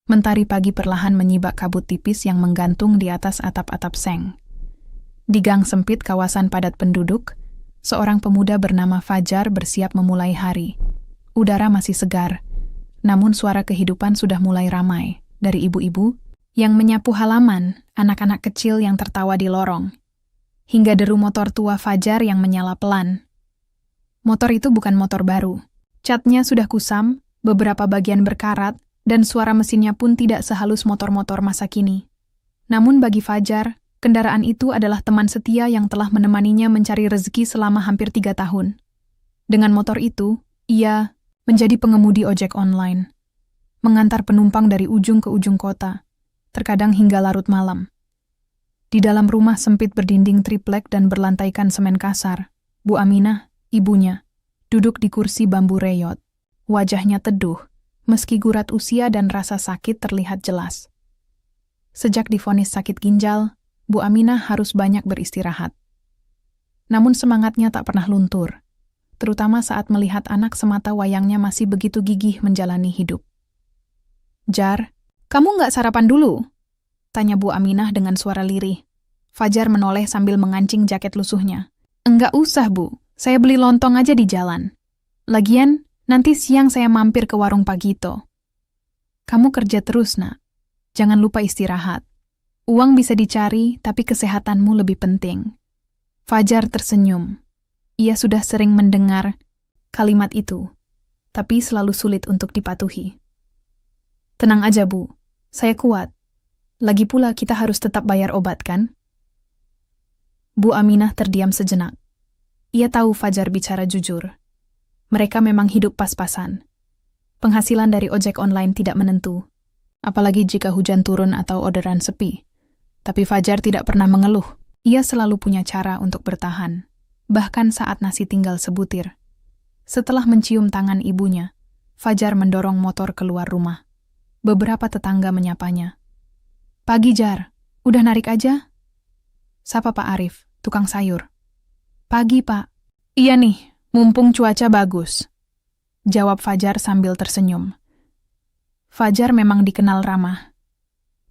Mentari pagi perlahan menyibak kabut tipis yang menggantung di atas atap-atap seng. Di gang sempit kawasan padat penduduk, seorang pemuda bernama Fajar bersiap memulai hari. Udara masih segar, namun suara kehidupan sudah mulai ramai, dari ibu-ibu yang menyapu halaman, anak-anak kecil yang tertawa di lorong, hingga deru motor tua Fajar yang menyala pelan. Motor itu bukan motor baru. Catnya sudah kusam, beberapa bagian berkarat, dan suara mesinnya pun tidak sehalus motor-motor masa kini. Namun bagi Fajar, kendaraan itu adalah teman setia yang telah menemaninya mencari rezeki selama hampir 3 tahun. Dengan motor itu, ia menjadi pengemudi ojek online, mengantar penumpang dari ujung ke ujung kota, terkadang hingga larut malam. Di dalam rumah sempit berdinding triplek dan berlantaikan semen kasar, Bu Aminah, ibunya, duduk di kursi bambu reyot. Wajahnya teduh, meski gurat usia dan rasa sakit terlihat jelas. Sejak divonis sakit ginjal, Bu Aminah harus banyak beristirahat. Namun semangatnya tak pernah luntur, terutama saat melihat anak semata wayangnya masih begitu gigih menjalani hidup. "Jar, kamu nggak sarapan dulu?" tanya Bu Aminah dengan suara lirih. Fajar menoleh sambil mengancing jaket lusuhnya. "Enggak usah, Bu. Saya beli lontong aja di jalan. Lagian, nanti siang saya mampir ke warung Pak Gito." "Kamu kerja terus, Nak. Jangan lupa istirahat. Uang bisa dicari, tapi kesehatanmu lebih penting." Fajar tersenyum. Ia sudah sering mendengar kalimat itu, tapi selalu sulit untuk dipatuhi. "Tenang aja, Bu. Saya kuat. Lagi pula kita harus tetap bayar obat, kan?" Bu Aminah terdiam sejenak. Ia tahu Fajar bicara jujur. Mereka memang hidup pas-pasan. Penghasilan dari ojek online tidak menentu, apalagi jika hujan turun atau orderan sepi. Tapi Fajar tidak pernah mengeluh. Ia selalu punya cara untuk bertahan, bahkan saat nasi tinggal sebutir. Setelah mencium tangan ibunya, Fajar mendorong motor keluar rumah. Beberapa tetangga menyapanya. "Pagi, Jar. Udah narik aja?" Sapa Pak Arif, tukang sayur. "Pagi, Pak." "Iya nih. Mumpung cuaca bagus," jawab Fajar sambil tersenyum. Fajar memang dikenal ramah.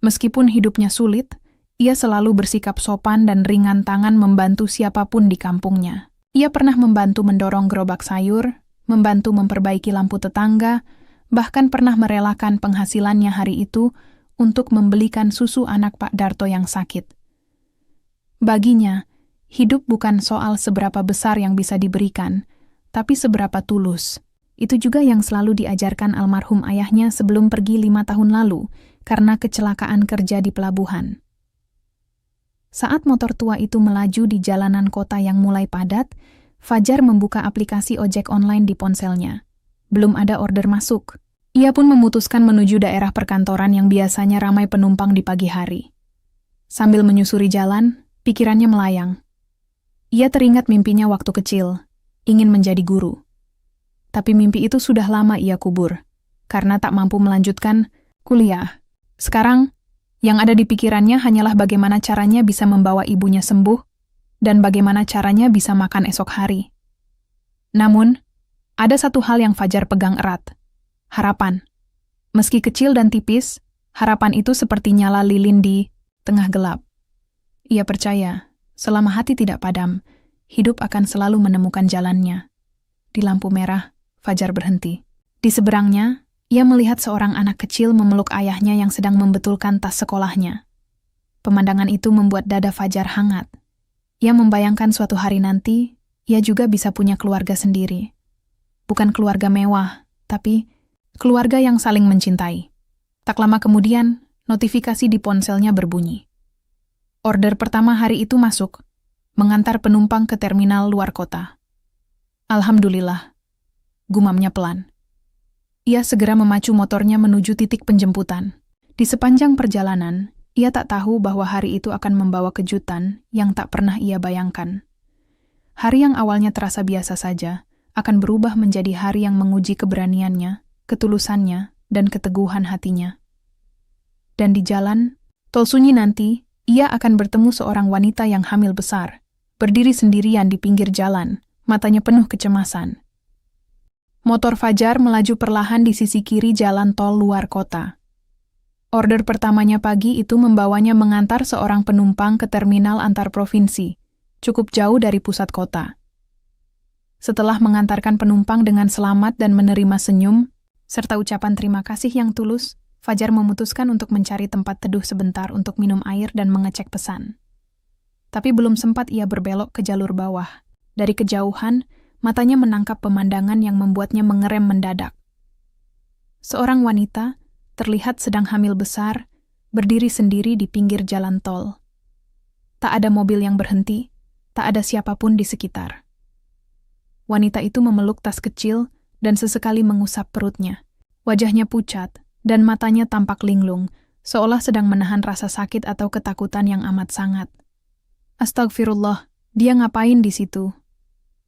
Meskipun hidupnya sulit, ia selalu bersikap sopan dan ringan tangan membantu siapapun di kampungnya. Ia pernah membantu mendorong gerobak sayur, membantu memperbaiki lampu tetangga, bahkan pernah merelakan penghasilannya hari itu untuk membelikan susu anak Pak Darto yang sakit. Baginya, hidup bukan soal seberapa besar yang bisa diberikan, tapi seberapa tulus. Itu juga yang selalu diajarkan almarhum ayahnya sebelum pergi 5 tahun lalu karena kecelakaan kerja di pelabuhan. Saat motor tua itu melaju di jalanan kota yang mulai padat, Fajar membuka aplikasi ojek online di ponselnya. Belum ada order masuk. Ia pun memutuskan menuju daerah perkantoran yang biasanya ramai penumpang di pagi hari. Sambil menyusuri jalan, pikirannya melayang. Ia teringat mimpinya waktu kecil, ingin menjadi guru. Tapi mimpi itu sudah lama ia kubur, karena tak mampu melanjutkan kuliah. Sekarang, yang ada di pikirannya hanyalah bagaimana caranya bisa membawa ibunya sembuh, dan bagaimana caranya bisa makan esok hari. Namun, ada satu hal yang Fajar pegang erat. Harapan. Meski kecil dan tipis, harapan itu seperti nyala lilin di tengah gelap. Ia percaya, selama hati tidak padam, hidup akan selalu menemukan jalannya. Di lampu merah, Fajar berhenti. Di seberangnya, ia melihat seorang anak kecil memeluk ayahnya yang sedang membetulkan tas sekolahnya. Pemandangan itu membuat dada Fajar hangat. Ia membayangkan suatu hari nanti, ia juga bisa punya keluarga sendiri. Bukan keluarga mewah, tapi keluarga yang saling mencintai. Tak lama kemudian, notifikasi di ponselnya berbunyi. Order pertama hari itu masuk, mengantar penumpang ke terminal luar kota. "Alhamdulillah," gumamnya pelan. Ia segera memacu motornya menuju titik penjemputan. Di sepanjang perjalanan, ia tak tahu bahwa hari itu akan membawa kejutan yang tak pernah ia bayangkan. Hari yang awalnya terasa biasa saja, akan berubah menjadi hari yang menguji keberaniannya, ketulusannya, dan keteguhan hatinya. Dan di jalan, tol sunyi nanti, ia akan bertemu seorang wanita yang hamil besar, berdiri sendirian di pinggir jalan, matanya penuh kecemasan. Motor Fajar melaju perlahan di sisi kiri jalan tol luar kota. Order pertamanya pagi itu membawanya mengantar seorang penumpang ke terminal antar provinsi, cukup jauh dari pusat kota. Setelah mengantarkan penumpang dengan selamat dan menerima senyum, serta ucapan terima kasih yang tulus, Fajar memutuskan untuk mencari tempat teduh sebentar untuk minum air dan mengecek pesan. Tapi belum sempat ia berbelok ke jalur bawah. Dari kejauhan, matanya menangkap pemandangan yang membuatnya mengerem mendadak. Seorang wanita, terlihat sedang hamil besar, berdiri sendiri di pinggir jalan tol. Tak ada mobil yang berhenti, tak ada siapapun di sekitar. Wanita itu memeluk tas kecil dan sesekali mengusap perutnya. Wajahnya pucat dan matanya tampak linglung, seolah sedang menahan rasa sakit atau ketakutan yang amat sangat. Astagfirullah, dia ngapain di situ?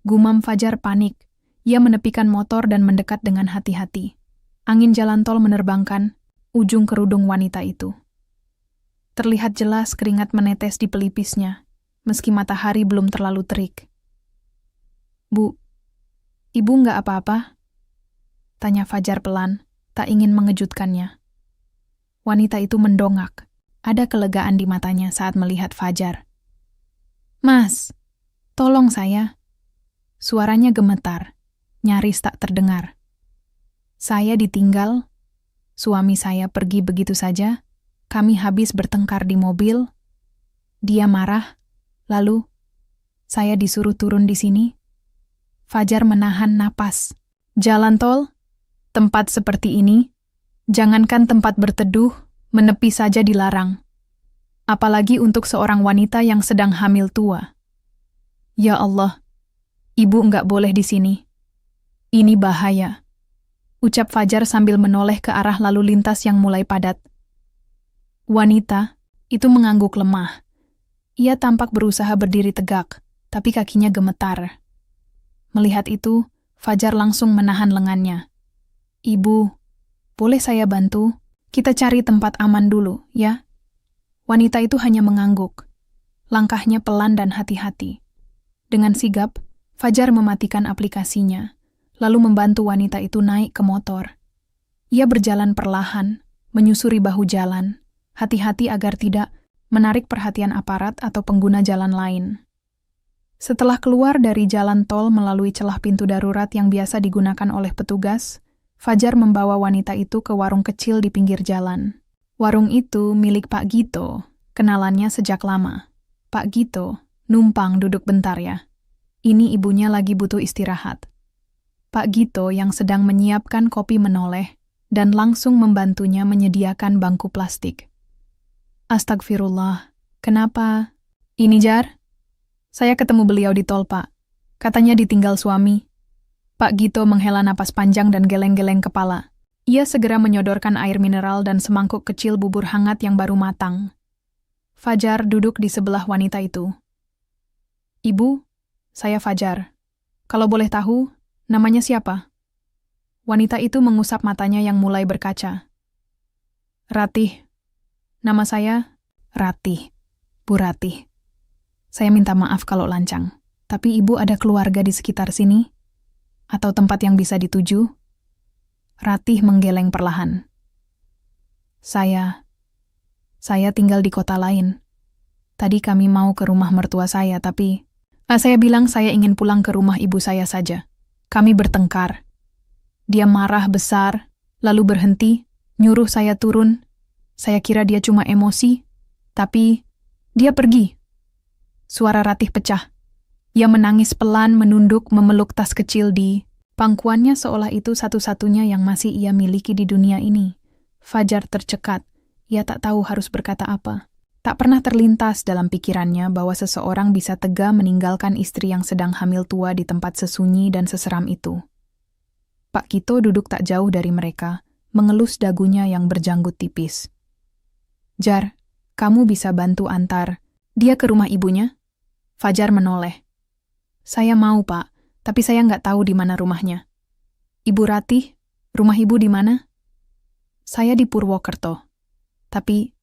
Gumam Fajar panik. Ia menepikan motor dan mendekat dengan hati-hati. Angin jalan tol menerbangkan ujung kerudung wanita itu. Terlihat jelas keringat menetes di pelipisnya, meski matahari belum terlalu terik. "Bu, ibu nggak apa-apa?" tanya Fajar pelan, tak ingin mengejutkannya. Wanita itu mendongak. Ada kelegaan di matanya saat melihat Fajar. "Mas, tolong saya." Suaranya gemetar, nyaris tak terdengar. "Saya ditinggal, suami saya pergi begitu saja, kami habis bertengkar di mobil, dia marah, lalu saya disuruh turun di sini." Fajar menahan napas. Jalan tol, tempat seperti ini, jangankan tempat berteduh, menepi saja dilarang. Apalagi untuk seorang wanita yang sedang hamil tua. "Ya Allah, ibu nggak boleh di sini. Ini bahaya," ucap Fajar sambil menoleh ke arah lalu lintas yang mulai padat. Wanita itu mengangguk lemah. Ia tampak berusaha berdiri tegak, tapi kakinya gemetar. Melihat itu, Fajar langsung menahan lengannya. "Ibu, boleh saya bantu? Kita cari tempat aman dulu, ya?" Wanita itu hanya mengangguk. Langkahnya pelan dan hati-hati. Dengan sigap, Fajar mematikan aplikasinya, lalu membantu wanita itu naik ke motor. Ia berjalan perlahan, menyusuri bahu jalan, hati-hati agar tidak menarik perhatian aparat atau pengguna jalan lain. Setelah keluar dari jalan tol melalui celah pintu darurat yang biasa digunakan oleh petugas, Fajar membawa wanita itu ke warung kecil di pinggir jalan. Warung itu milik Pak Gito, kenalannya sejak lama. "Pak Gito, numpang duduk bentar ya. Ini ibunya lagi butuh istirahat." Pak Gito yang sedang menyiapkan kopi menoleh dan langsung membantunya menyediakan bangku plastik. "Astagfirullah, kenapa?" "Ini Jar, saya ketemu beliau di tol, Pak. Katanya ditinggal suami." Pak Gito menghela napas panjang dan geleng-geleng kepala. Ia segera menyodorkan air mineral dan semangkuk kecil bubur hangat yang baru matang. Fajar duduk di sebelah wanita itu. "Ibu, saya Fajar. Kalau boleh tahu, namanya siapa?" Wanita itu mengusap matanya yang mulai berkaca. "Ratih. Nama saya Ratih. Bu Ratih. Saya minta maaf kalau lancang, tapi ibu ada keluarga di sekitar sini? Atau tempat yang bisa dituju?" Ratih menggeleng perlahan. Saya tinggal di kota lain. Tadi kami mau ke rumah mertua saya, tapi saya bilang saya ingin pulang ke rumah ibu saya saja. Kami bertengkar. Dia marah besar, lalu berhenti, nyuruh saya turun. Saya kira dia cuma emosi, tapi dia pergi." Suara Ratih pecah. Ia menangis pelan, menunduk, memeluk tas kecil di pangkuannya seolah itu satu-satunya yang masih ia miliki di dunia ini. Fajar tercekat. Ia tak tahu harus berkata apa. Tak pernah terlintas dalam pikirannya bahwa seseorang bisa tega meninggalkan istri yang sedang hamil tua di tempat sesunyi dan seseram itu. Pak Gito duduk tak jauh dari mereka, mengelus dagunya yang berjanggut tipis. "Jar, kamu bisa bantu antar dia ke rumah ibunya?" Fajar menoleh. "Saya mau, Pak, tapi saya nggak tahu di mana rumahnya." "Ibu Ratih, rumah ibu di mana?" "Saya di Purwokerto. Tapi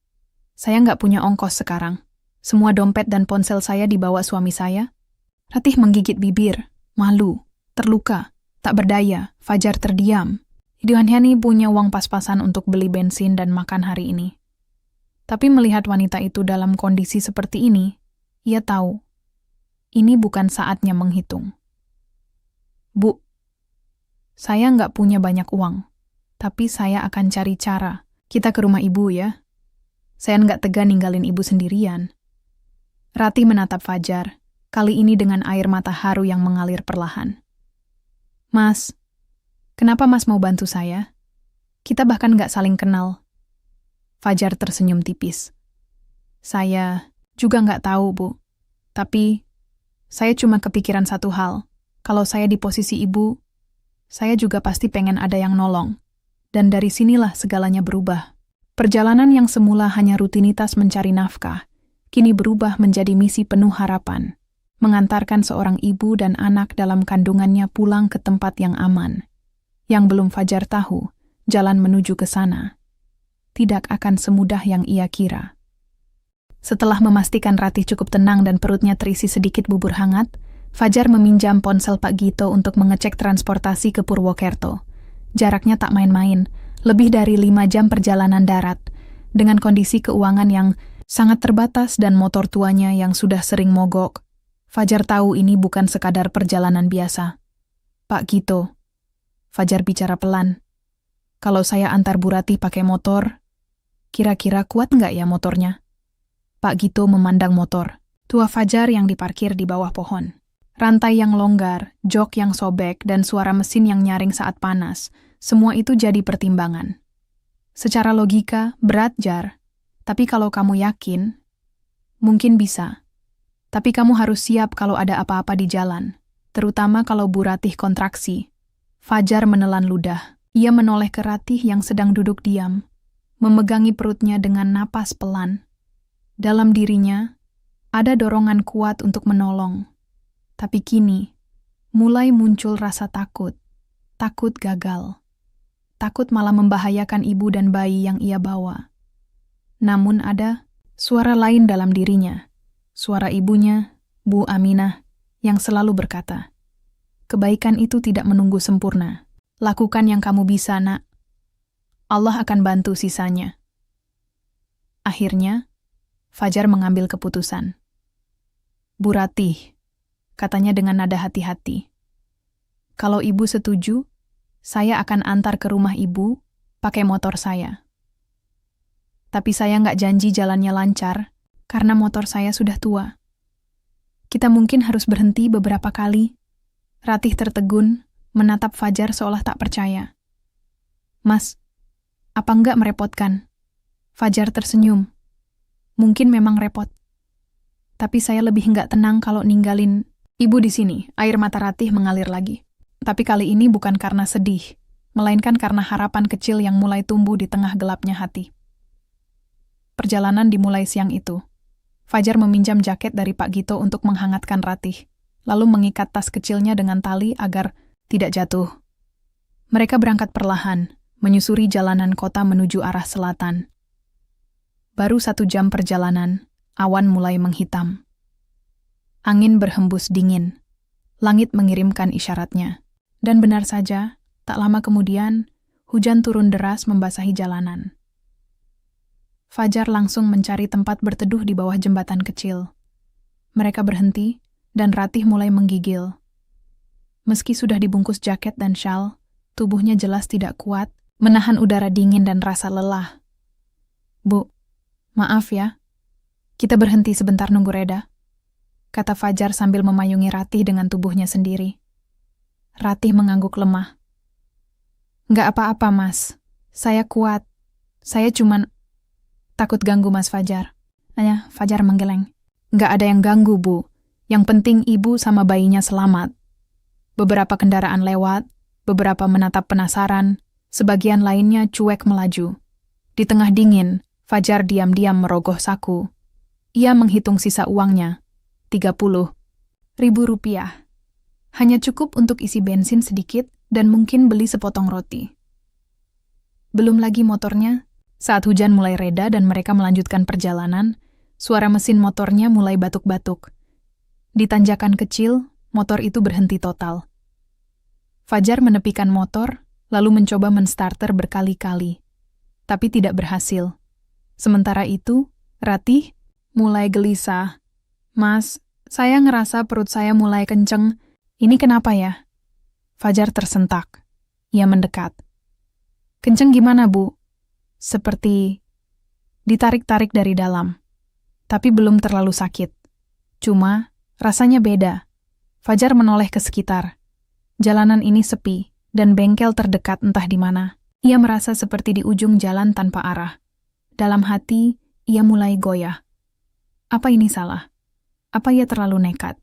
saya nggak punya ongkos sekarang. Semua dompet dan ponsel saya dibawa suami saya." Ratih menggigit bibir, malu, terluka, tak berdaya. Fajar terdiam. Hani punya uang pas-pasan untuk beli bensin dan makan hari ini. Tapi melihat wanita itu dalam kondisi seperti ini, ia tahu, ini bukan saatnya menghitung. Bu, saya nggak punya banyak uang, tapi saya akan cari cara. Kita ke rumah ibu ya. Saya nggak tega ninggalin ibu sendirian. Ratih menatap Fajar, kali ini dengan air mata haru yang mengalir perlahan. Mas, kenapa Mas mau bantu saya? Kita bahkan nggak saling kenal. Fajar tersenyum tipis. Saya juga nggak tahu, Bu. Tapi, saya cuma kepikiran satu hal. Kalau saya di posisi ibu, saya juga pasti pengen ada yang nolong. Dan dari sinilah segalanya berubah. Perjalanan yang semula hanya rutinitas mencari nafkah, kini berubah menjadi misi penuh harapan. Mengantarkan seorang ibu dan anak dalam kandungannya pulang ke tempat yang aman. Yang belum Fajar tahu, jalan menuju ke sana tidak akan semudah yang ia kira. Setelah memastikan Ratih cukup tenang dan perutnya terisi sedikit bubur hangat, Fajar meminjam ponsel Pak Gito untuk mengecek transportasi ke Purwokerto. Jaraknya tak main-main, lebih dari 5 jam perjalanan darat, dengan kondisi keuangan yang sangat terbatas dan motor tuanya yang sudah sering mogok. Fajar tahu ini bukan sekadar perjalanan biasa. Pak Gito, Fajar bicara pelan. Kalau saya antar Bu Ratih pakai motor, kira-kira kuat nggak ya motornya? Pak Gito memandang motor, tua Fajar yang diparkir di bawah pohon. Rantai yang longgar, jok yang sobek, dan suara mesin yang nyaring saat panas, semua itu jadi pertimbangan. Secara logika, berat Jar. Tapi kalau kamu yakin, mungkin bisa. Tapi kamu harus siap kalau ada apa-apa di jalan, terutama kalau Bu Ratih kontraksi. Fajar menelan ludah. Ia menoleh ke Ratih yang sedang duduk diam, memegangi perutnya dengan napas pelan. Dalam dirinya, ada dorongan kuat untuk menolong. Tapi kini, mulai muncul rasa takut. Takut gagal. Takut malah membahayakan ibu dan bayi yang ia bawa. Namun ada suara lain dalam dirinya. Suara ibunya, Bu Aminah, yang selalu berkata, kebaikan itu tidak menunggu sempurna. Lakukan yang kamu bisa, Nak. Allah akan bantu sisanya. Akhirnya, Fajar mengambil keputusan. Bu Ratih, katanya dengan nada hati-hati. Kalau ibu setuju, saya akan antar ke rumah ibu pakai motor saya. Tapi saya nggak janji jalannya lancar, karena motor saya sudah tua. Kita mungkin harus berhenti beberapa kali. Ratih tertegun, menatap Fajar seolah tak percaya. Mas, apa enggak merepotkan? Fajar tersenyum. Mungkin memang repot. Tapi saya lebih enggak tenang kalau ninggalin ibu di sini. Air mata Ratih mengalir lagi. Tapi kali ini bukan karena sedih, melainkan karena harapan kecil yang mulai tumbuh di tengah gelapnya hati. Perjalanan dimulai siang itu. Fajar meminjam jaket dari Pak Gito untuk menghangatkan Ratih, lalu mengikat tas kecilnya dengan tali agar tidak jatuh. Mereka berangkat perlahan, menyusuri jalanan kota menuju arah selatan. Baru 1 jam perjalanan, awan mulai menghitam. Angin berhembus dingin. Langit mengirimkan isyaratnya. Dan benar saja, tak lama kemudian, hujan turun deras membasahi jalanan. Fajar langsung mencari tempat berteduh di bawah jembatan kecil. Mereka berhenti, dan Ratih mulai menggigil. Meski sudah dibungkus jaket dan syal, tubuhnya jelas tidak kuat, menahan udara dingin dan rasa lelah. Bu, maaf ya, kita berhenti sebentar nunggu reda, kata Fajar sambil memayungi Ratih dengan tubuhnya sendiri. Ratih mengangguk lemah. Nggak apa-apa, Mas. Saya kuat. Saya cuman takut ganggu Mas Fajar. Fajar menggeleng. Nggak ada yang ganggu, Bu. Yang penting ibu sama bayinya selamat. Beberapa kendaraan lewat, beberapa menatap penasaran, sebagian lainnya cuek melaju. Di tengah dingin, Fajar diam-diam merogoh saku. Ia menghitung sisa uangnya, 30.000 rupiah. Hanya cukup untuk isi bensin sedikit dan mungkin beli sepotong roti. Belum lagi motornya. Saat hujan mulai reda dan mereka melanjutkan perjalanan, suara mesin motornya mulai batuk-batuk. Di tanjakan kecil, motor itu berhenti total. Fajar menepikan motor, lalu mencoba menstarter berkali-kali, tapi tidak berhasil. Sementara itu, Ratih mulai gelisah. "Mas, saya ngerasa perut saya mulai kenceng. Ini kenapa ya?" Fajar tersentak. Ia mendekat. "Kenceng gimana, Bu?" "Seperti ditarik-tarik dari dalam. Tapi belum terlalu sakit. Cuma, rasanya beda." Fajar menoleh ke sekitar. Jalanan ini sepi, dan bengkel terdekat entah di mana. Ia merasa seperti di ujung jalan tanpa arah. Dalam hati, ia mulai goyah. Apa ini salah? Apa ia terlalu nekat?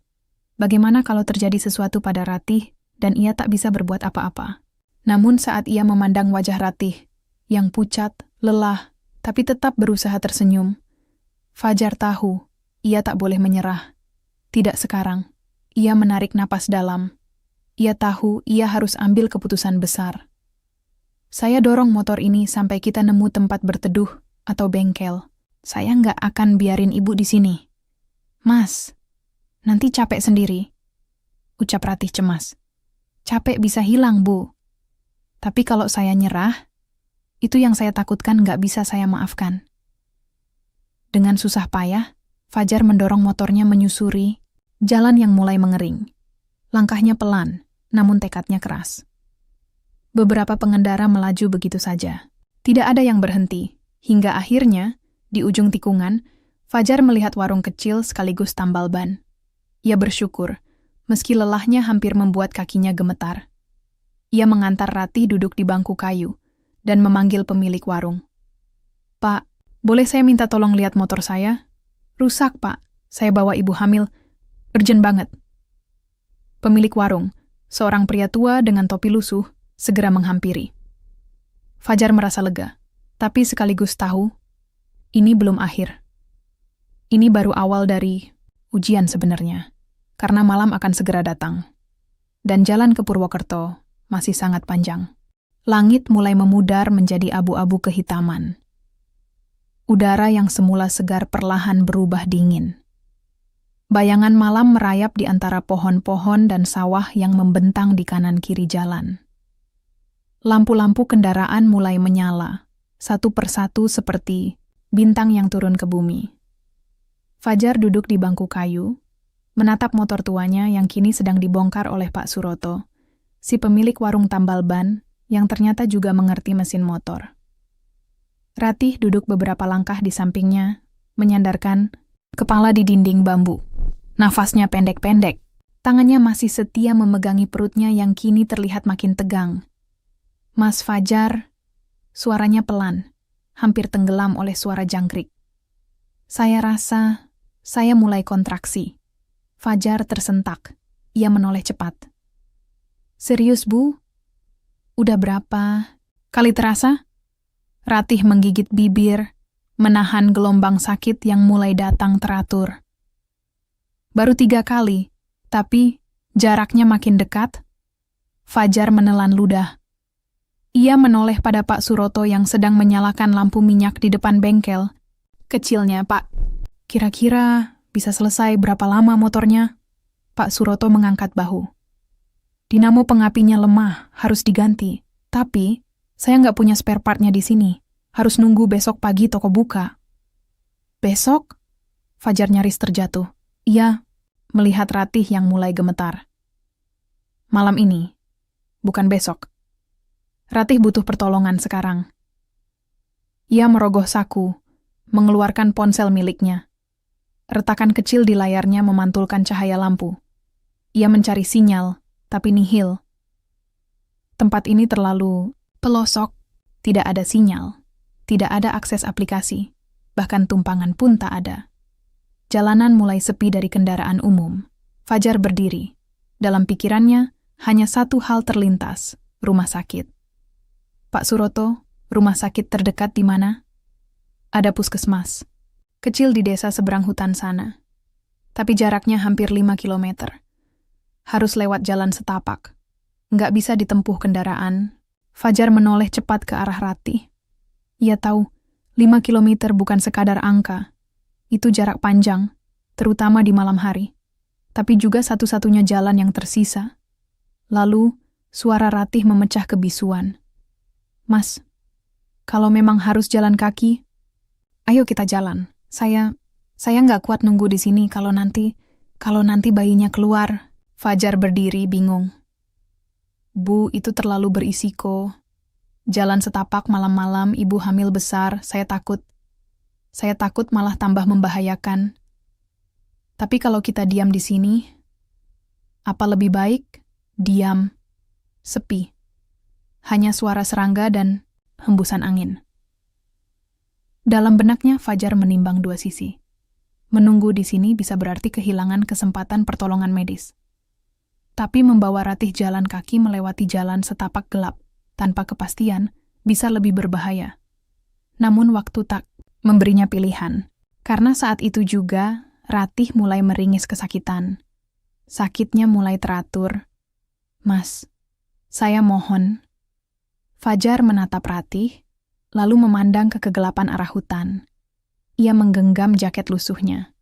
Bagaimana kalau terjadi sesuatu pada Ratih dan ia tak bisa berbuat apa-apa? Namun saat ia memandang wajah Ratih, yang pucat, lelah, tapi tetap berusaha tersenyum, Fajar tahu ia tak boleh menyerah. Tidak sekarang. Ia menarik napas dalam. Ia tahu ia harus ambil keputusan besar. "Saya dorong motor ini sampai kita nemu tempat berteduh atau bengkel. Saya nggak akan biarin ibu di sini." "Mas, nanti capek sendiri," ucap Ratih cemas. "Capek bisa hilang, Bu. Tapi kalau saya nyerah, itu yang saya takutkan nggak bisa saya maafkan." Dengan susah payah, Fajar mendorong motornya menyusuri jalan yang mulai mengering. Langkahnya pelan, namun tekadnya keras. Beberapa pengendara melaju begitu saja. Tidak ada yang berhenti, hingga akhirnya, di ujung tikungan, Fajar melihat warung kecil sekaligus tambal ban. Ia bersyukur, meski lelahnya hampir membuat kakinya gemetar. Ia mengantar Ratih duduk di bangku kayu, dan memanggil pemilik warung. "Pak, boleh saya minta tolong lihat motor saya? Rusak, Pak. Saya bawa ibu hamil. Urgent banget." Pemilik warung, seorang pria tua dengan topi lusuh, segera menghampiri. Fajar merasa lega, tapi sekaligus tahu, ini belum akhir. Ini baru awal dari ujian sebenarnya, karena malam akan segera datang. Dan jalan ke Purwokerto masih sangat panjang. Langit mulai memudar menjadi abu-abu kehitaman. Udara yang semula segar perlahan berubah dingin. Bayangan malam merayap di antara pohon-pohon dan sawah yang membentang di kanan kiri jalan. Lampu-lampu kendaraan mulai menyala, satu persatu seperti bintang yang turun ke bumi. Fajar duduk di bangku kayu, menatap motor tuanya yang kini sedang dibongkar oleh Pak Suroto, si pemilik warung tambal ban yang ternyata juga mengerti mesin motor. Ratih duduk beberapa langkah di sampingnya, menyandarkan kepala di dinding bambu. Nafasnya pendek-pendek, tangannya masih setia memegangi perutnya yang kini terlihat makin tegang. "Mas Fajar," suaranya pelan, hampir tenggelam oleh suara jangkrik. "Saya rasa saya mulai kontraksi." Fajar tersentak. Ia menoleh cepat. "Serius, Bu? Udah berapa kali terasa?" Ratih menggigit bibir, menahan gelombang sakit yang mulai datang teratur. "Baru 3 kali, tapi jaraknya makin dekat." Fajar menelan ludah. Ia menoleh pada Pak Suroto yang sedang menyalakan lampu minyak di depan bengkel. "Kecilnya, Pak. Kira-kira bisa selesai berapa lama motornya?" Pak Suroto mengangkat bahu. "Dinamo pengapinya lemah, harus diganti. Tapi, saya nggak punya spare part-nya di sini. Harus nunggu besok pagi toko buka." "Besok?" Fajar nyaris terjatuh. Ia melihat Ratih yang mulai gemetar. "Malam ini, bukan besok. Ratih butuh pertolongan sekarang." Ia merogoh saku, mengeluarkan ponsel miliknya. Retakan kecil di layarnya memantulkan cahaya lampu. Ia mencari sinyal, tapi nihil. Tempat ini terlalu pelosok, tidak ada sinyal, tidak ada akses aplikasi, bahkan tumpangan pun tak ada. Jalanan mulai sepi dari kendaraan umum. Fajar berdiri. Dalam pikirannya, hanya satu hal terlintas, rumah sakit. "Pak Suroto, rumah sakit terdekat di mana?" "Ada puskesmas. Kecil di desa seberang hutan sana. Tapi jaraknya hampir 5 kilometer. Harus lewat jalan setapak. Nggak bisa ditempuh kendaraan." Fajar menoleh cepat ke arah Ratih. Ia tahu, 5 kilometer bukan sekadar angka. Itu jarak panjang, terutama di malam hari. Tapi juga satu-satunya jalan yang tersisa. Lalu, suara Ratih memecah kebisuan. Mas, kalau memang harus jalan kaki, ayo kita jalan. Saya nggak kuat nunggu di sini kalau nanti bayinya keluar. Fajar berdiri bingung. Bu, itu terlalu berisiko. Jalan setapak malam-malam, ibu hamil besar, saya takut. Saya takut malah tambah membahayakan. Tapi kalau kita diam di sini, apa lebih baik? Diam, sepi. Hanya suara serangga dan hembusan angin. Dalam benaknya Fajar menimbang dua sisi. Menunggu di sini bisa berarti kehilangan kesempatan pertolongan medis. Tapi membawa Ratih jalan kaki melewati jalan setapak gelap, tanpa kepastian, bisa lebih berbahaya. Namun waktu tak memberinya pilihan. Karena saat itu juga, Ratih mulai meringis kesakitan. Sakitnya mulai teratur. Mas, saya mohon. Fajar menatap Ratih, lalu memandang ke kegelapan arah hutan. Ia menggenggam jaket lusuhnya.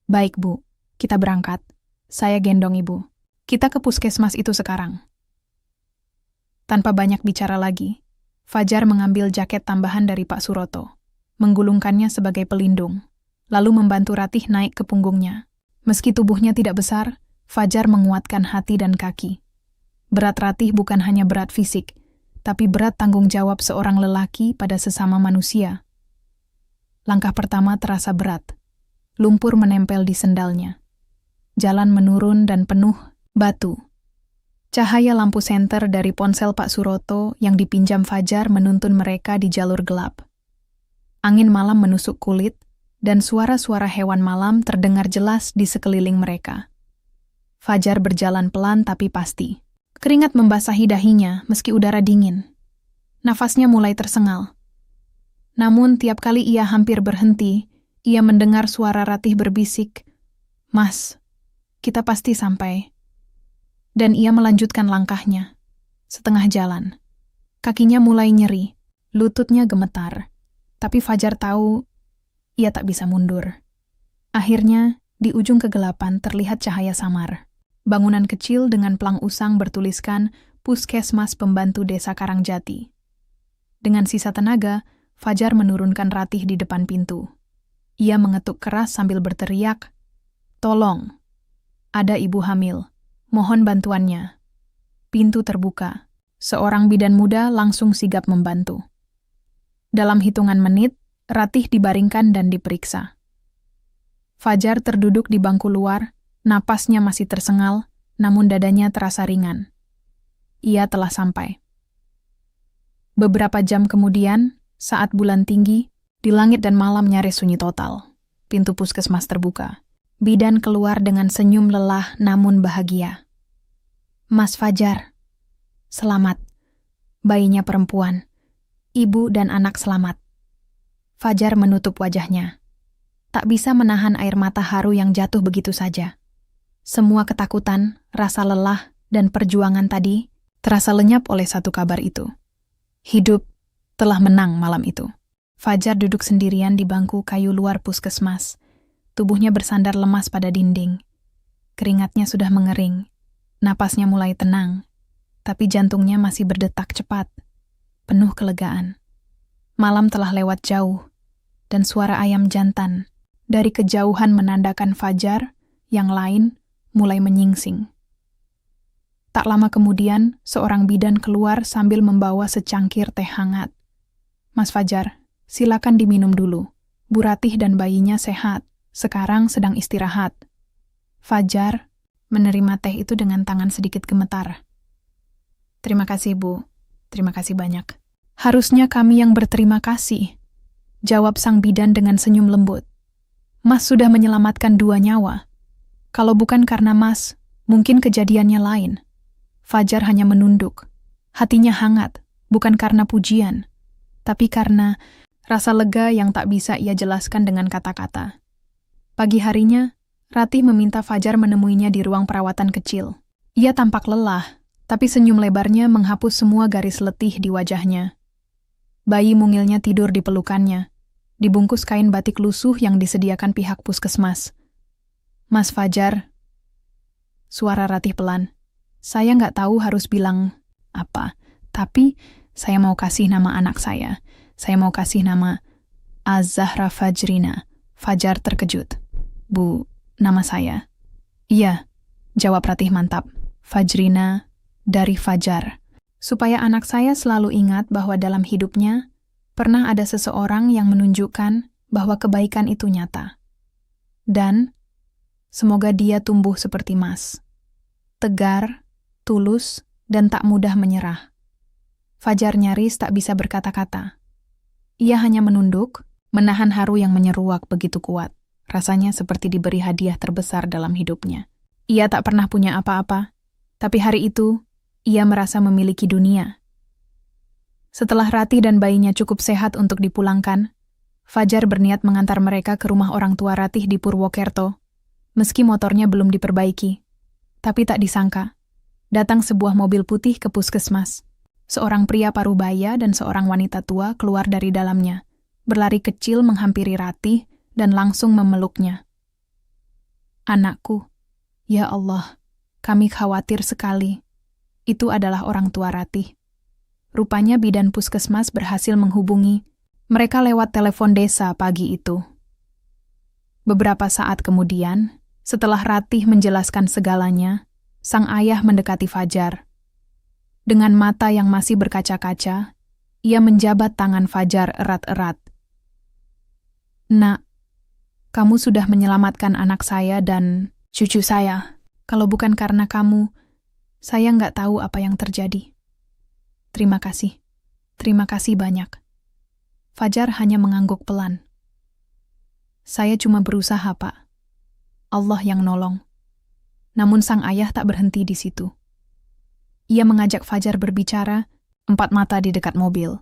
Baik, Bu, kita berangkat. Saya gendong Ibu. Kita ke puskesmas itu sekarang. Tanpa banyak bicara lagi, Fajar mengambil jaket tambahan dari Pak Suroto, menggulungkannya sebagai pelindung, lalu membantu Ratih naik ke punggungnya. Meski tubuhnya tidak besar, Fajar menguatkan hati dan kaki. Berat Ratih bukan hanya berat fisik, tapi berat tanggung jawab seorang lelaki pada sesama manusia. Langkah pertama terasa berat. Lumpur menempel di sendalnya. Jalan menurun dan penuh batu. Cahaya lampu senter dari ponsel Pak Suroto yang dipinjam Fajar menuntun mereka di jalur gelap. Angin malam menusuk kulit, dan suara-suara hewan malam terdengar jelas di sekeliling mereka. Fajar berjalan pelan tapi pasti. Keringat membasahi dahinya meski udara dingin. Nafasnya mulai tersengal. Namun tiap kali ia hampir berhenti, ia mendengar suara Ratih berbisik, "Mas, kita pasti sampai." Dan ia melanjutkan langkahnya. Setengah jalan. Kakinya mulai nyeri, lututnya gemetar. Tapi Fajar tahu ia tak bisa mundur. Akhirnya, di ujung kegelapan terlihat cahaya samar. Bangunan kecil dengan pelang usang bertuliskan Puskesmas Pembantu Desa Karangjati. Dengan sisa tenaga, Fajar menurunkan Ratih di depan pintu. Ia mengetuk keras sambil berteriak, "Tolong, ada ibu hamil. Mohon bantuannya." Pintu terbuka. Seorang bidan muda langsung sigap membantu. Dalam hitungan menit, Ratih dibaringkan dan diperiksa. Fajar terduduk di bangku luar, napasnya masih tersengal, namun dadanya terasa ringan. Ia telah sampai. Beberapa jam kemudian, saat bulan tinggi, di langit dan malam nyaris sunyi total. Pintu puskesmas terbuka. Bidan keluar dengan senyum lelah namun bahagia. "Mas Fajar, selamat. Bayinya perempuan. Ibu dan anak selamat." Fajar menutup wajahnya. Tak bisa menahan air mata haru yang jatuh begitu saja. Semua ketakutan, rasa lelah, dan perjuangan tadi terasa lenyap oleh satu kabar itu. Hidup telah menang malam itu. Fajar duduk sendirian di bangku kayu luar puskesmas. Tubuhnya bersandar lemas pada dinding. Keringatnya sudah mengering. Napasnya mulai tenang. Tapi jantungnya masih berdetak cepat. Penuh kelegaan. Malam telah lewat jauh. Dan suara ayam jantan dari kejauhan menandakan Fajar yang lain mulai menyingsing. Tak lama kemudian, seorang bidan keluar sambil membawa secangkir teh hangat. "Mas Fajar, silakan diminum dulu. Bu Ratih dan bayinya sehat, sekarang sedang istirahat." Fajar menerima teh itu dengan tangan sedikit gemetar. "Terima kasih, Bu. Terima kasih banyak." "Harusnya kami yang berterima kasih," jawab sang bidan dengan senyum lembut. "Mas sudah menyelamatkan 2 nyawa. Kalau bukan karena Mas, mungkin kejadiannya lain." Fajar hanya menunduk. Hatinya hangat, bukan karena pujian, tapi karena rasa lega yang tak bisa ia jelaskan dengan kata-kata. Pagi harinya, Ratih meminta Fajar menemuinya di ruang perawatan kecil. Ia tampak lelah, tapi senyum lebarnya menghapus semua garis letih di wajahnya. Bayi mungilnya tidur di pelukannya, dibungkus kain batik lusuh yang disediakan pihak puskesmas. "Mas Fajar," suara Ratih pelan. "Saya nggak tahu harus bilang apa, tapi Saya mau kasih nama anak saya. Saya mau kasih nama Az-Zahra Fajrina. Fajar terkejut. Bu, nama saya. Iya, jawab Ratih mantap. Fajrina dari Fajar. Supaya anak saya selalu ingat bahwa dalam hidupnya pernah ada seseorang yang menunjukkan bahwa kebaikan itu nyata. Dan semoga dia tumbuh seperti Mas. Tegar, tulus, dan tak mudah menyerah. Fajar nyaris tak bisa berkata-kata. Ia hanya menunduk, menahan haru yang menyeruak begitu kuat. Rasanya seperti diberi hadiah terbesar dalam hidupnya. Ia tak pernah punya apa-apa, tapi hari itu ia merasa memiliki dunia. Setelah Ratih dan bayinya cukup sehat untuk dipulangkan, Fajar berniat mengantar mereka ke rumah orang tua Ratih di Purwokerto, meski motornya belum diperbaiki. Tapi tak disangka, datang sebuah mobil putih ke puskesmas. Seorang pria parubaya dan seorang wanita tua keluar dari dalamnya, berlari kecil menghampiri Ratih dan langsung memeluknya. Anakku, ya Allah, kami khawatir sekali. Itu adalah orang tua Ratih. Rupanya bidan puskesmas berhasil menghubungi mereka lewat telepon desa pagi itu. Beberapa saat kemudian, setelah Ratih menjelaskan segalanya, sang ayah mendekati Fajar. Dengan mata yang masih berkaca-kaca, ia menjabat tangan Fajar erat-erat. Nak, kamu sudah menyelamatkan anak saya dan cucu saya. Kalau bukan karena kamu, saya nggak tahu apa yang terjadi. Terima kasih. Terima kasih banyak. Fajar hanya mengangguk pelan. Saya cuma berusaha, Pak. Allah yang nolong. Namun sang ayah tak berhenti di situ. Ia mengajak Fajar berbicara, empat mata di dekat mobil.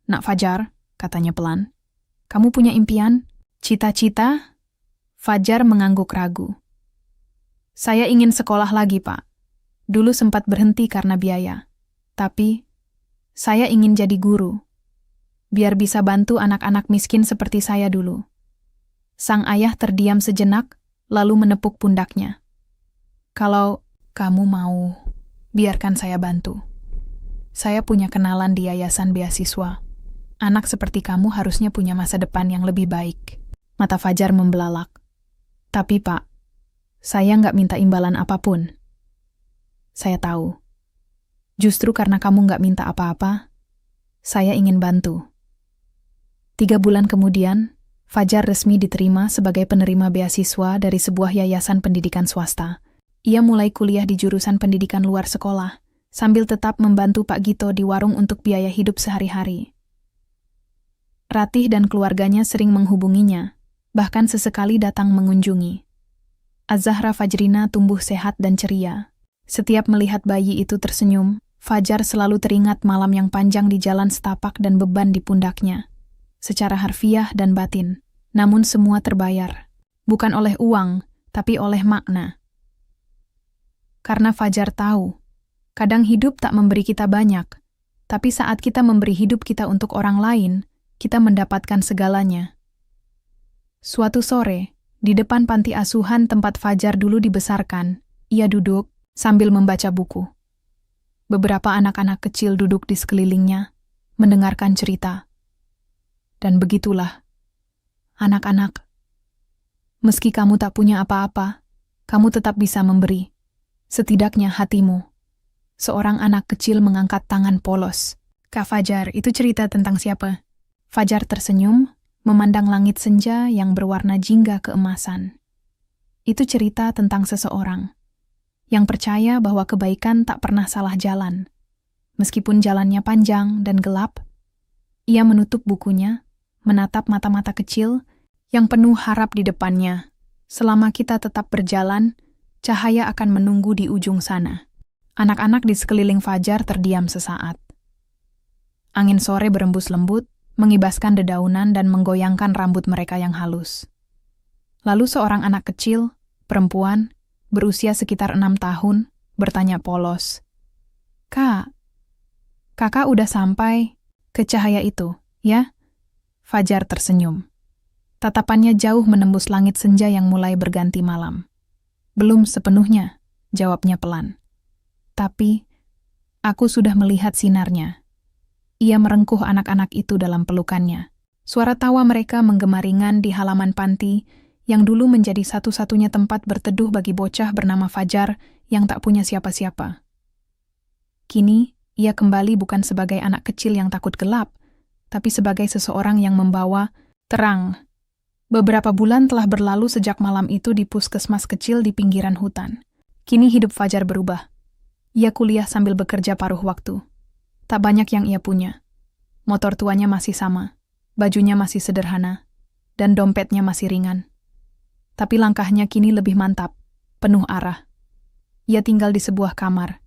Nak Fajar, katanya pelan. Kamu punya impian? Cita-cita? Fajar mengangguk ragu. Saya ingin sekolah lagi, Pak. Dulu sempat berhenti karena biaya. Tapi, saya ingin jadi guru. Biar bisa bantu anak-anak miskin seperti saya dulu. Sang ayah terdiam sejenak, lalu menepuk pundaknya. Kalau kamu mau, biarkan saya bantu. Saya punya kenalan di yayasan beasiswa. Anak seperti kamu harusnya punya masa depan yang lebih baik. Mata Fajar membelalak. Tapi Pak, saya nggak minta imbalan apapun. Saya tahu. Justru karena kamu nggak minta apa-apa, saya ingin bantu. 3 bulan kemudian, Fajar resmi diterima sebagai penerima beasiswa dari sebuah yayasan pendidikan swasta. Ia mulai kuliah di jurusan pendidikan luar sekolah, sambil tetap membantu Pak Gito di warung untuk biaya hidup sehari-hari. Ratih dan keluarganya sering menghubunginya, bahkan sesekali datang mengunjungi. Az-Zahra Fajrina tumbuh sehat dan ceria. Setiap melihat bayi itu tersenyum, Fajar selalu teringat malam yang panjang di jalan setapak dan beban di pundaknya. Secara harfiah dan batin, namun semua terbayar. Bukan oleh uang, tapi oleh makna. Karena Fajar tahu, kadang hidup tak memberi kita banyak, tapi saat kita memberi hidup kita untuk orang lain, kita mendapatkan segalanya. Suatu sore, di depan panti asuhan tempat Fajar dulu dibesarkan, ia duduk sambil membaca buku. Beberapa anak-anak kecil duduk di sekelilingnya, mendengarkan cerita. Dan begitulah, anak-anak, meski kamu tak punya apa-apa, kamu tetap bisa memberi. Setidaknya hatimu. Seorang anak kecil mengangkat tangan polos. Kak Fajar, itu cerita tentang siapa? Fajar tersenyum, memandang langit senja yang berwarna jingga keemasan. Itu cerita tentang seseorang yang percaya bahwa kebaikan tak pernah salah jalan. Meskipun jalannya panjang dan gelap, ia menutup bukunya, menatap mata-mata kecil yang penuh harap di depannya. Selama kita tetap berjalan, cahaya akan menunggu di ujung sana. Anak-anak di sekeliling Fajar terdiam sesaat. Angin sore berembus lembut, mengibaskan dedaunan dan menggoyangkan rambut mereka yang halus. Lalu seorang anak kecil, perempuan, berusia sekitar 6 tahun, bertanya polos. Kak, kakak udah sampai ke cahaya itu, ya? Fajar tersenyum. Tatapannya jauh menembus langit senja yang mulai berganti malam. Belum sepenuhnya, jawabnya pelan. Tapi, aku sudah melihat sinarnya. Ia merengkuh anak-anak itu dalam pelukannya. Suara tawa mereka menggema ringan di halaman panti yang dulu menjadi satu-satunya tempat berteduh bagi bocah bernama Fajar yang tak punya siapa-siapa. Kini, ia kembali bukan sebagai anak kecil yang takut gelap, tapi sebagai seseorang yang membawa terang. Beberapa bulan telah berlalu sejak malam itu di puskesmas kecil di pinggiran hutan. Kini hidup Fajar berubah. Ia kuliah sambil bekerja paruh waktu. Tak banyak yang ia punya. Motor tuanya masih sama, bajunya masih sederhana, dan dompetnya masih ringan. Tapi langkahnya kini lebih mantap, penuh arah. Ia tinggal di sebuah kamar.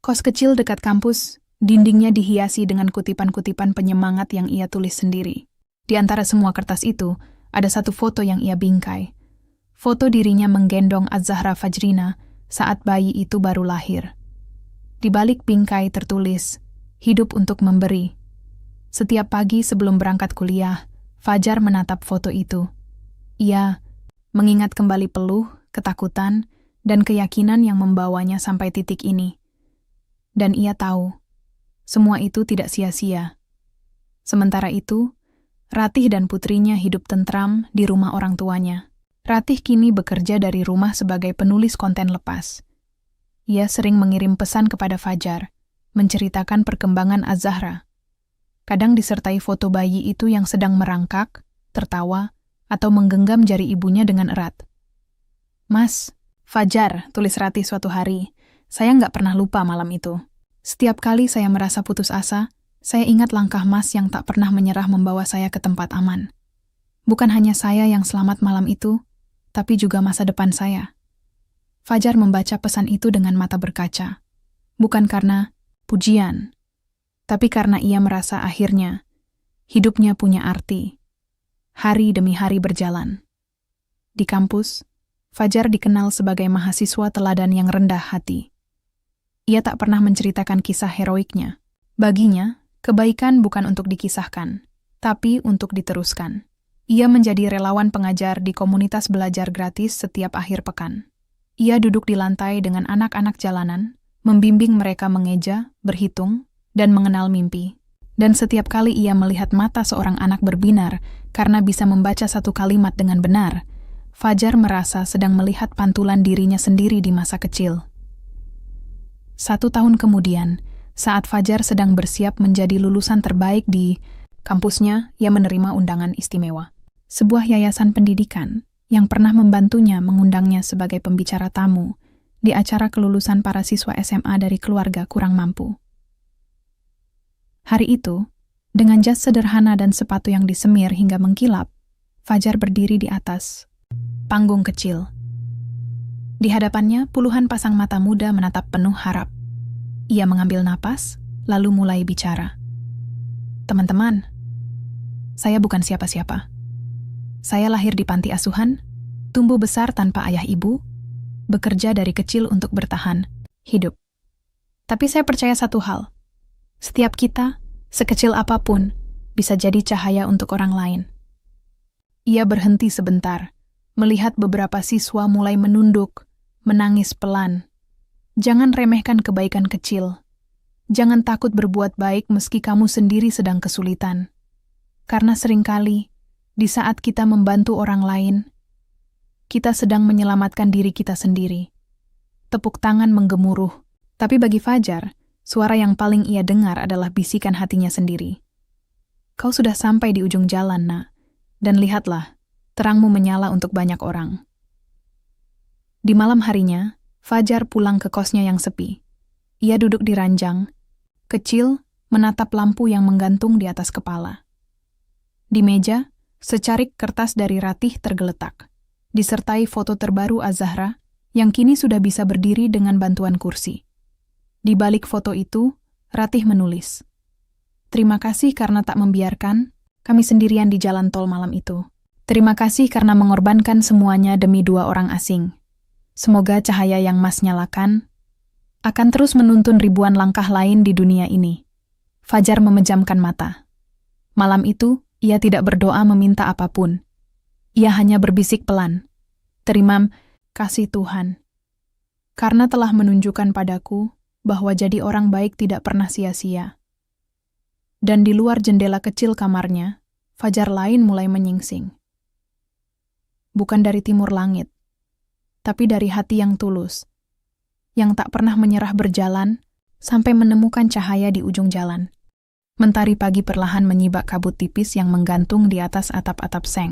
Kos kecil dekat kampus, dindingnya dihiasi dengan kutipan-kutipan penyemangat yang ia tulis sendiri. Di antara semua kertas itu, ada satu foto yang ia bingkai. Foto dirinya menggendong Az-Zahra Fajrina saat bayi itu baru lahir. Di balik bingkai tertulis, hidup untuk memberi. Setiap pagi sebelum berangkat kuliah, Fajar menatap foto itu. Ia mengingat kembali peluh, ketakutan, dan keyakinan yang membawanya sampai titik ini. Dan ia tahu, semua itu tidak sia-sia. Sementara itu, Ratih dan putrinya hidup tentram di rumah orang tuanya. Ratih kini bekerja dari rumah sebagai penulis konten lepas. Ia sering mengirim pesan kepada Fajar, menceritakan perkembangan Az-Zahra. Kadang disertai foto bayi itu yang sedang merangkak, tertawa, atau menggenggam jari ibunya dengan erat. "Mas, Fajar," tulis Ratih suatu hari, "saya nggak pernah lupa malam itu. Setiap kali saya merasa putus asa, saya ingat langkah Mas yang tak pernah menyerah membawa saya ke tempat aman. Bukan hanya saya yang selamat malam itu, tapi juga masa depan saya." Fajar membaca pesan itu dengan mata berkaca. Bukan karena pujian, tapi karena ia merasa akhirnya hidupnya punya arti. Hari demi hari berjalan. Di kampus, Fajar dikenal sebagai mahasiswa teladan yang rendah hati. Ia tak pernah menceritakan kisah heroiknya. Baginya, kebaikan bukan untuk dikisahkan, tapi untuk diteruskan. Ia menjadi relawan pengajar di komunitas belajar gratis setiap akhir pekan. Ia duduk di lantai dengan anak-anak jalanan, membimbing mereka mengeja, berhitung, dan mengenal mimpi. Dan setiap kali ia melihat mata seorang anak berbinar karena bisa membaca satu kalimat dengan benar, Fajar merasa sedang melihat pantulan dirinya sendiri di masa kecil. 1 tahun kemudian, saat Fajar sedang bersiap menjadi lulusan terbaik di kampusnya, ia menerima undangan istimewa. Sebuah yayasan pendidikan yang pernah membantunya mengundangnya sebagai pembicara tamu di acara kelulusan para siswa SMA dari keluarga kurang mampu. Hari itu, dengan jas sederhana dan sepatu yang disemir hingga mengkilap, Fajar berdiri di atas panggung kecil. Di hadapannya, puluhan pasang mata muda menatap penuh harap. Ia mengambil napas, lalu mulai bicara. "Teman-teman, saya bukan siapa-siapa. Saya lahir di panti asuhan, tumbuh besar tanpa ayah ibu, bekerja dari kecil untuk bertahan hidup. Tapi saya percaya satu hal. Setiap kita, sekecil apapun, bisa jadi cahaya untuk orang lain." Ia berhenti sebentar, melihat beberapa siswa mulai menunduk, menangis pelan. Jangan remehkan kebaikan kecil. Jangan takut berbuat baik meski kamu sendiri sedang kesulitan. Karena seringkali, di saat kita membantu orang lain, kita sedang menyelamatkan diri kita sendiri. Tepuk tangan menggemuruh, tapi bagi Fajar, suara yang paling ia dengar adalah bisikan hatinya sendiri. "Kau sudah sampai di ujung jalan, Nak, dan lihatlah, terangmu menyala untuk banyak orang." Di malam harinya, Fajar pulang ke kosnya yang sepi. Ia duduk di ranjang, kecil, menatap lampu yang menggantung di atas kepala. Di meja, secarik kertas dari Ratih tergeletak, disertai foto terbaru Az-Zahra yang kini sudah bisa berdiri dengan bantuan kursi. Di balik foto itu, Ratih menulis, "Terima kasih karena tak membiarkan kami sendirian di jalan tol malam itu. Terima kasih karena mengorbankan semuanya demi 2 orang asing. Semoga cahaya yang Mas nyalakan akan terus menuntun ribuan langkah lain di dunia ini." Fajar memejamkan mata. Malam itu, ia tidak berdoa meminta apapun. Ia hanya berbisik pelan, "Terima kasih Tuhan, karena telah menunjukkan padaku bahwa jadi orang baik tidak pernah sia-sia." Dan di luar jendela kecil kamarnya, fajar lain mulai menyingsing. Bukan dari timur langit, tapi dari hati yang tulus, yang tak pernah menyerah berjalan sampai menemukan cahaya di ujung jalan. Mentari pagi perlahan menyibak kabut tipis yang menggantung di atas atap-atap seng.